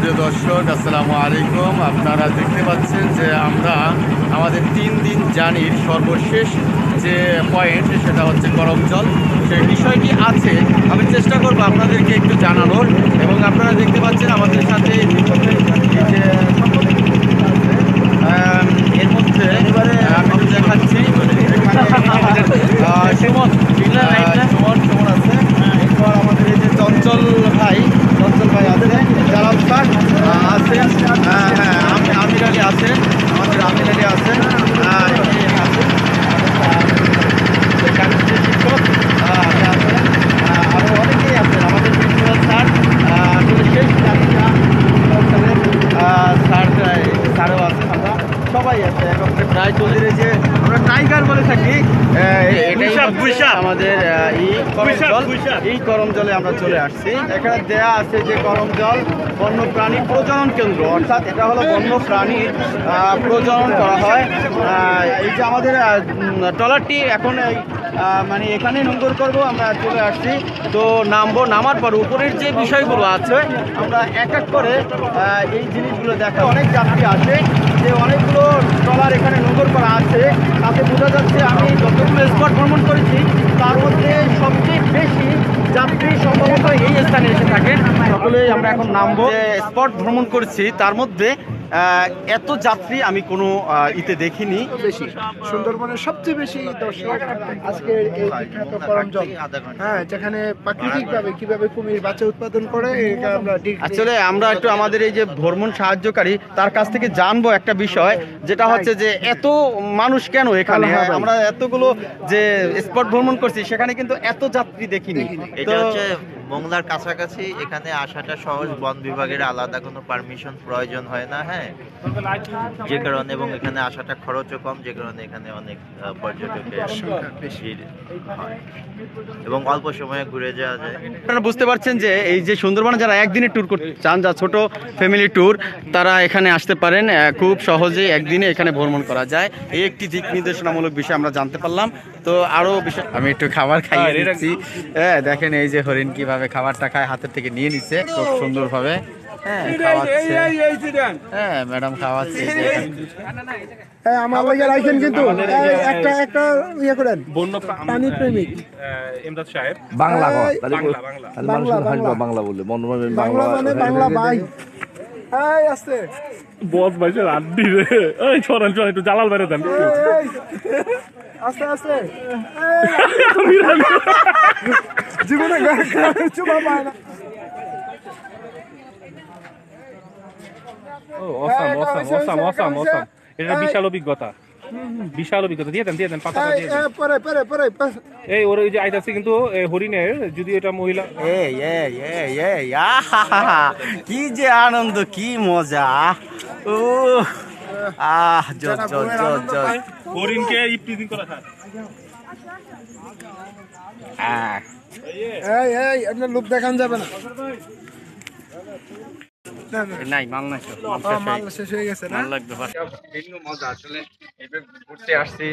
সুপ্রিয় দর্শক, আসসালামু আলাইকুম। আপনারা দেখতে পাচ্ছেন যে আমরা আমাদের 3 দিন জার্নির সর্বশেষ যে পয়েন্ট সেটা হচ্ছে করমজল। সেই বিষয়টি আছে, আমি চেষ্টা করব আপনাদেরকে একটু জানানোর। এবং আপনারা দেখতে পাচ্ছেন আমাদের সাথে এই যে এর মধ্যে আমি একটু দেখাচ্ছি, সুমন সুমন আছে, এরপর আমাদের এই যে চঞ্চল ভাই আছে, জালাল স্যার আছেন, হ্যাঁ আমির আলী আছেন, আমাদের আমির আলী আছেন, শিক্ষক আছেন, আরও অনেকেই আছেন। আমাদের প্রিন্সিপাল স্যার আসলে শেষ স্যারও আছেন, আমরা সবাই আছে একত্রে প্রায় চল্লিশ। যে আমরা টাইগার বলে থাকি, আমাদের এই করমজলে আমরা চলে আসছি। এখানে দেয়া আছে যে করমজল বন্যপ্রাণী প্রজনন কেন্দ্র, অর্থাৎ এটা হলো বন্যপ্রাণীর প্রজনন করা হয়। এই যে আমাদের ট্রলারটি এখন মানে এখানে নোঙ্গর করব, আমরা চলে আসছি। তো নামার পর উপরের যে বিষয়গুলো আছে আমরা এক এক করে এই জিনিসগুলো দেখা। অনেক যাত্রী আছে, যে অনেকগুলো ট্রলার এখানে নোঙ্গর করা আছে, তাতে বোঝা যাচ্ছে আমি যতগুলো স্পট ভ্রমণ করেছি তার মধ্যে সবচেয়ে বেশি যাত্রী সম্ভবত এই স্থানে এসে থাকেন। সকলেই আমরা এখন নামবো। যে স্পট ভ্রমণ করেছি তার মধ্যে এত যাত্রী আমি কোনো ইতে দেখিনি। বেশি সুন্দরবনের সবচেয়ে বেশি দর্শক আজকে এই বিখ্যাত করমজল, হ্যাঁ, যেখানে প্রাকৃতিকভাবে কিভাবে কুমির বাচ্চা উৎপাদন করে এটা আমরা আসলে আমরা একটু আমাদের এই যে ভ্রমণ সাহায্যকারী তার কাছ থেকে জানবো একটা বিষয়, যেটা হচ্ছে যে এত মানুষ কেন এখানে। আমরা এতগুলো যে স্পট ভ্রমণ করছি সেখানে কিন্তু এত যাত্রী দেখিনি। এটা হচ্ছে মোংলার কাছাকাছি, এখানে আসাটা সহজ, বন বিভাগের আলাদা কোনো পারমিশন প্রয়োজন হয় না, হ্যাঁ, যে কারণে, এবং এখানে আসাটা খরচও কম, যে কারণে এখানে অনেক পর্যটকের ভিড় হয় এবং অল্প সময়ে ঘুরে যাওয়া যায়। আপনারা বুঝতে পারছেন যে এই যে সুন্দরবনে যারা একদিনের ট্যুর করতে চান, যা ছোট ফ্যামিলি ট্যুর, তারা এখানে আসতে পারেন। খুব সহজে একদিনে এখানে ভ্রমণ করা যায়। এই একটি দিক নির্দেশনামূলক বিষয় আমরা জানতে পারলাম। তো আরও বিষয় আমি একটু খাবার খাইয়ে দিচ্ছি। হ্যাঁ, দেখেন এই যে হরিণ কিভাবে খাবারটা খায়, হাতের থেকে নিয়ে নিচ্ছে খুব সুন্দরভাবে। হ্যাঁ, খাওয়াচ্ছে, হ্যাঁ ম্যাডাম খাওয়াচ্ছে। আমার ভাইয়া রাখেন, কিন্তু একটা ইয়ে করেন পানি প্রেমিক ইমদাদ সাহেব বাংলা বাংলা বলে বাংলা মানে বাংলা ভাই। এই আছে বস ভাইসের আড্ডি রে, এই ছড়ান একটু জালাল বাইরে দেন। আস্তে আস্তে জীবনে চুপা পায় না। এটা বিশাল অভিজ্ঞতা, দিয়ে দেন পাতা দিয়ে দেন। পরে এই ওর ওই যে আইতাছে কিন্তু হরিণের, যদি এটা মহিলা। কি যে আনন্দ, কি মজা! ও হরিণকে ইপ্রিজিং করা থাকে। আপনার লোক দেখান যাবে না। নাই মাল নাই, মাল শেষ হয়ে গেছে না। মাল লাগবে। মজা আসলে ঘুরতে আসছি।